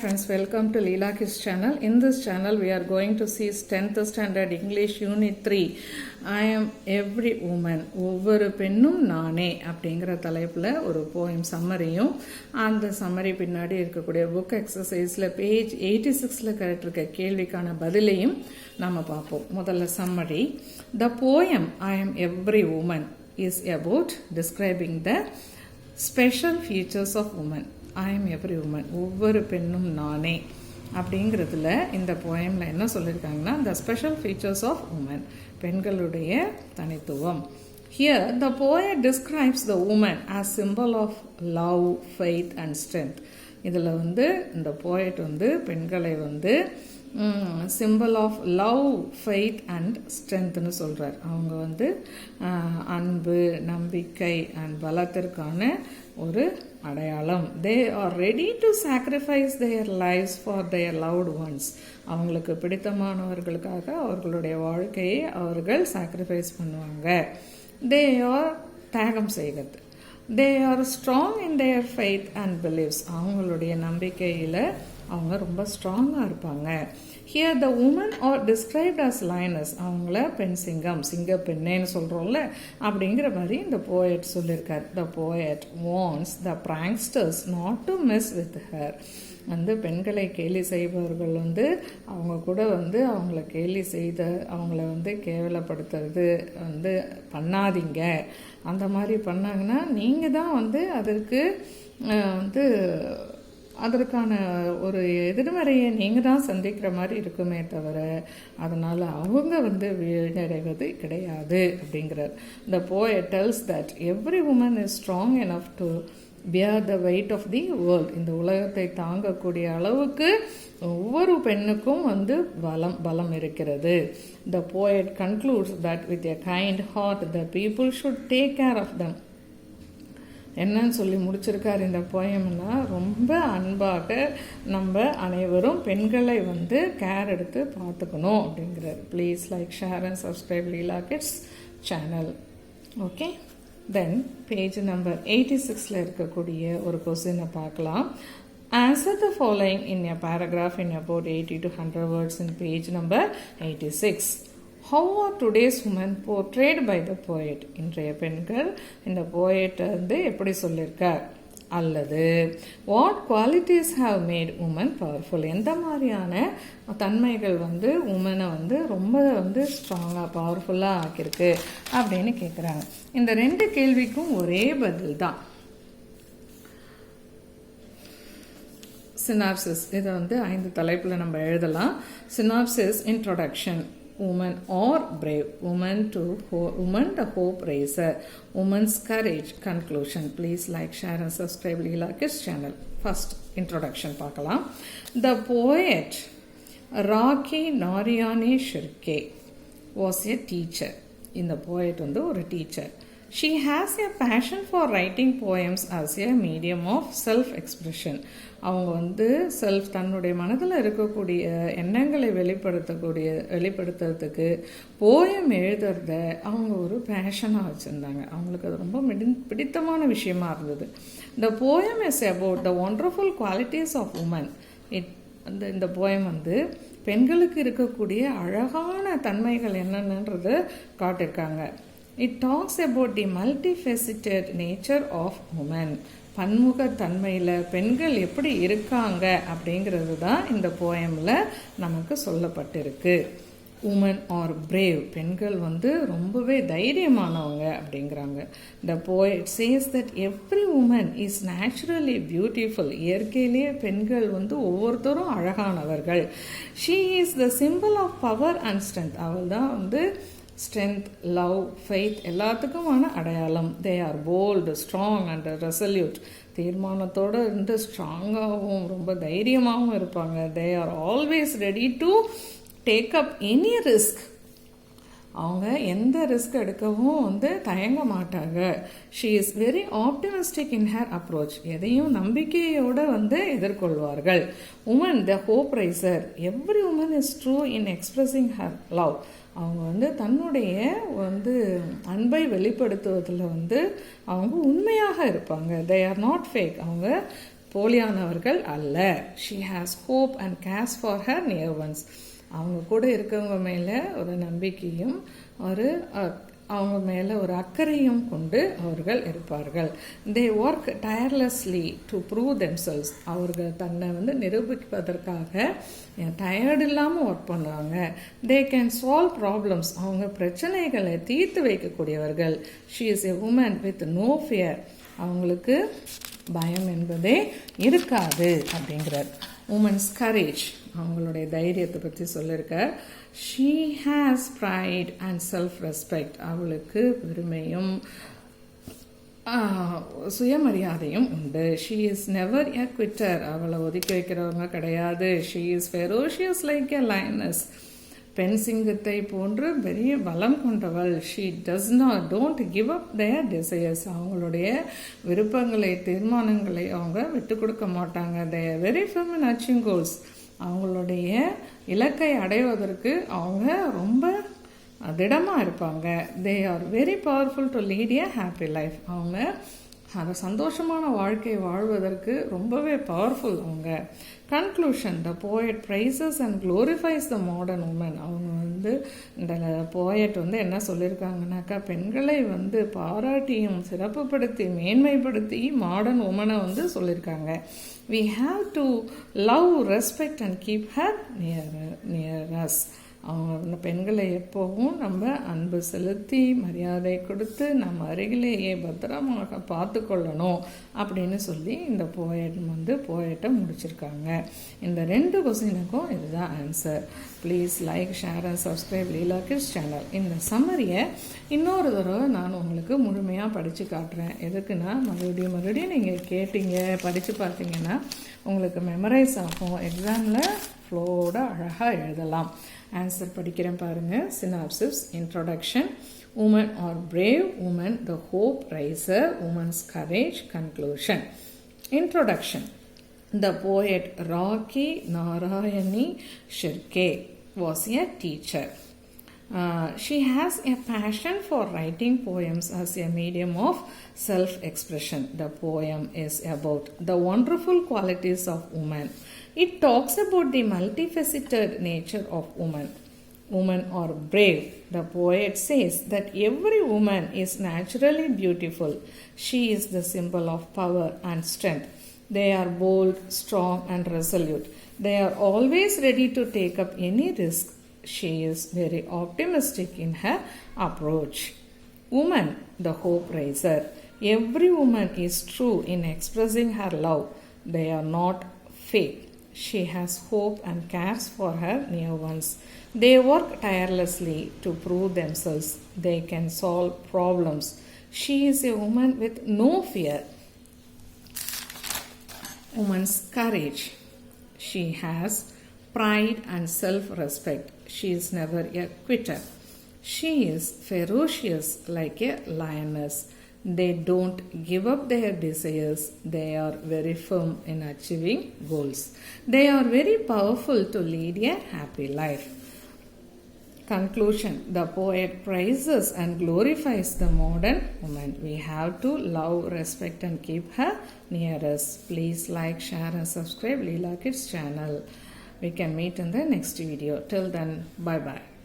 friends, welcome to Leela Kids channel. In this channel we are going to see 10th standard English unit 3. I am every woman, ஒவ்வொரு பெண்ணும் நானே அப்படிங்கிற தலைப்பில் ஒரு poem சம்மரியும் அந்த summary பின்னாடி இருக்கக்கூடிய புக் எக்ஸசைஸில் பேஜ் 86ல் கேட்டிருக்க கேள்விக்கான பதிலையும் நம்ம பார்ப்போம். முதல்ல summary. The poem I am every woman is about describing the special features of woman. I am every woman, ஒவ்வொரு பெண்ணும் நானே அப்படிங்கிறதுல இந்த போயமில் என்ன சொல்லியிருக்காங்கன்னா the special features of woman, பெண்களுடைய தனித்துவம். Here the poet describes the woman as symbol of love, faith and strength. இதில் இந்த போயட் பெண்களை symbol of love, faith and ஸ்ட்ரென்த்னு சொல்கிறார். அவங்க அன்பு, நம்பிக்கை அண்ட் பலத்திற்கான ஒரு அடையாளம். They are ready to sacrifice their lives for their loved ones. அவங்களுக்கு பிடித்தமானவர்களுக்காக அவர்களுடைய வாழ்க்கையை அவர்கள் சாக்ரிஃபைஸ் பண்ணுவாங்க. தே ஆர் தியாகம் செய்கிறது. They are strong in their faith and beliefs. அவங்களுடைய நம்பிக்கையில் அவங்க ரொம்ப ஸ்ட்ராங்காக இருப்பாங்க. Here the women are described as lioness. அவங்கள பெண் சிங்கம், சிங்க பெண்ணேன்னு சொல்கிறோம்ல, அப்படிங்கிற மாதிரி இந்த போயட் சொல்லியிருக்கார். The poet wants the pranksters not to mess with her. பெண்களை கேலி செய்பவர்கள் அவங்க கூட அவங்கள கேலி செய்த அவங்கள கேவலப்படுத்துறது பண்ணாதீங்க. அந்த மாதிரி பண்ணாங்கன்னா நீங்கள் தான் அதற்கான ஒரு எதிர்மறையை நீங்கள் தான் சந்திக்கிற மாதிரி இருக்குமே தவிர அதனால் அவங்க வீழடைவது கிடையாது அப்படிங்கிறார். The poet tells that every woman is strong enough to bear the weight of the world. இந்த உலகத்தை தாங்கக்கூடிய அளவுக்கு ஒவ்வொரு பெண்ணுக்கும் பலம் இருக்கிறது. The poet concludes that with a kind heart the people should take care of them. என்னன்னு சொல்லி முடிச்சிருக்கார் இந்த போயம்னா, ரொம்ப அன்பாக நம்ம அனைவரும் பெண்களை கேர் எடுத்து பார்த்துக்கணும் அப்படிங்கிறார். Please like, share and subscribe Leela kids channel. Okay, then page number 86ல் இருக்கக்கூடிய ஒரு கொஸ்டினை பார்க்கலாம். Answer the following in a paragraph in about 80 to 100 words in page number 86. How are today's women portrayed by the poet? இன்றைய பெண்கள் இந்த poet எப்படி சொல்லியிருக்கார்? அல்லது what qualities have made woman powerful? எந்த மாதிரியான தன்மைகள் உமனை ரொம்ப ஸ்ட்ராங்காக பவர்ஃபுல்லாக ஆக்கியிருக்கு அப்படின்னு கேட்குறாங்க. இந்த ரெண்டு கேள்விக்கும் ஒரே பதில் தான். சினாப்சிஸ், இதை 5 தலைப்பில் நம்ம எழுதலாம். Synopsis, introduction, woman or brave, woman the hope raiser, woman's courage, conclusion. Please like, share and subscribe Leela Kids channel. First introduction பார்க்கலாம். The poet Rakhi Narayane Shirke was a teacher. இந்த poet ஒரு teacher. She has a passion for writing poems as a medium of self-expression. அவங்க self, தன்னுடைய மனதில் இருக்கக்கூடிய எண்ணங்களை வெளிப்படுத்துறதுக்கு poem எழுதுறத அவங்க ஒரு பேஷனாக வச்சுருந்தாங்க. அவங்களுக்கு அது ரொம்ப பிடித்தமான விஷயமா இருந்தது. The poem is about the wonderful qualities of women. இந்த போயம் பெண்களுக்கு இருக்கக்கூடிய அழகான தன்மைகள் என்னென்னன்றது காட்டியிருக்காங்க. It talks about the multifaceted nature of women. பன்முக தன்மையில் பெண்கள் எப்படி இருக்காங்க அப்படிங்கிறது தான் இந்த போயமில் நமக்கு சொல்லப்பட்டிருக்கு. உமன் ஆர் பிரேவ், பெண்கள் ரொம்பவே தைரியமானவங்க அப்படிங்கிறாங்க. The poet says that every woman is naturally beautiful. இயற்கையிலேயே பெண்கள் ஒவ்வொருத்தரும் அழகானவர்கள். She is the symbol of power and strength. அவள் தான் ஸ்ட்ரென்த், லவ், ஃபெய்த் எல்லாத்துக்குமான அடையாளம். They are bold, strong and resolute. தீர்மானத்தோடு ஸ்ட்ராங்காகவும் ரொம்ப தைரியமாகவும் இருப்பாங்க. They are always ready to take up any risk. அவங்க எந்த ரிஸ்க் எடுக்கவும் தயங்க மாட்டாங்க. She is very optimistic in her approach. எதையும் நம்பிக்கையோடு எதிர்கொள்வார்கள். Woman the hope raiser. Every woman is true in expressing her love. அவங்க தன்னுடைய அன்பை வெளிப்படுத்துவதில் அவங்க உண்மையாக இருப்பாங்க. They are not fake. அவங்க போலியானவர்கள் அல்ல. she has hope and cares for her near ones. அவங்க கூட இருக்கவங்க மேலே ஒரு நம்பிக்கையும் அவங்க மேலே ஒரு அக்கறையும் கொண்டு அவர்கள் இருப்பார்கள். they work tirelessly to prove themselves. அவர்கள் தன்னை நிரூபிப்பதற்காக டயர்டு இல்லாமல் ஒர்க் பண்ணுவாங்க. they can solve problems. அவங்க பிரச்சனைகளை தீர்த்து வைக்கக்கூடியவர்கள். she is a woman with no fear. அவங்களுக்கு பயம் என்பதே இருக்காது அப்படிங்கிறார். உமன்ஸ் கரேஜ், அவங்களுடைய தைரியத்தை பற்றி சொல்லியிருக்கார். She has pride and self respect. அவளுக்கு பெருமையும் சுயமரியாதையும் உண்டு. She is never a quitter. அவளை ஒதுக்கி வைக்கிறவங்க கிடையாது. She is ferocious like a lioness. பெண் சிங்கத்தை போன்று பெரிய பலம் கொண்டவள். She don't give up their desires. அவங்களுடைய விருப்பங்களை தீர்மானங்களை அவங்க விட்டு கொடுக்க மாட்டாங்க. They are very firm in achieving goals. அவங்களுடைய இலக்கை அடைவதற்கு அவங்க ரொம்ப திடமாக இருப்பாங்க. They are very powerful to lead a happy life. அவங்க அந்த சந்தோஷமான வாழ்க்கை வாழ்வதற்கு ரொம்பவே பவர்ஃபுல் அவங்க. Conclusion, the poet praises and glorifies the modern woman. அவங்க இந்த போயட் என்ன சொல்லியிருக்காங்கனாக்கா, பெண்களை பாராட்டியும் சிறப்புப்படுத்தி மேன்மைப்படுத்தி மாடர்ன் உமனை சொல்லியிருக்காங்க. we have to love, respect and keep her near us. அவங்க பெண்களை எப்போவும் நம்ம அன்பு செலுத்தி மரியாதை கொடுத்து நம்ம அருகிலேயே பத்திரமாக பார்த்து கொள்ளணும் அப்படின்னு சொல்லி இந்த போயட்டை முடிச்சிருக்காங்க. இந்த 2 கொஸ்டினுக்கும் இதுதான் answer. Please like, share and subscribe Leela kids channel. இந்த சம்மரியை இன்னொரு தடவை நான் உங்களுக்கு முழுமையாக படித்து காட்டுறேன். எதுக்குன்னா மறுபடியும் நீங்கள் கேட்டீங்க, படித்து பார்த்தீங்கன்னா உங்களுக்கு மெமரைஸ் ஆகும். எக்ஸாமில் ஃப்ளோட அழகாக எழுதலாம். ஆன்சர் படிக்கிறேன் பாருங்க. Synopsis, introduction, women are brave, women the hope riser, women's courage, conclusion. Introduction. The poet Rakhi Narayani Shirke was a teacher. She has a passion for writing poems as a medium of self-expression. The poem is about the wonderful qualities of women. It talks about the multifaceted nature of women. Women are brave. The poet says that every woman is naturally beautiful. She is the symbol of power and strength. They are bold, strong and resolute. They are always ready to take up any risk. She is very optimistic in her approach. Woman, the hope raiser. Every woman is true in expressing her love. They are not fake. She has hope and cares for her near ones. They work tirelessly to prove themselves. They can solve problems. She is a woman with no fear. Woman's courage. She has pride and self-respect. She is never a quitter. She is ferocious like a lioness. They don't give up their desires. They are very firm in achieving goals. They are very powerful to lead a happy life. Conclusion. The poet praises and glorifies the modern woman. We have to love, respect and keep her near us. Please like, share and subscribe Leela Kids channel. We can meet in the next video. Till then, bye bye.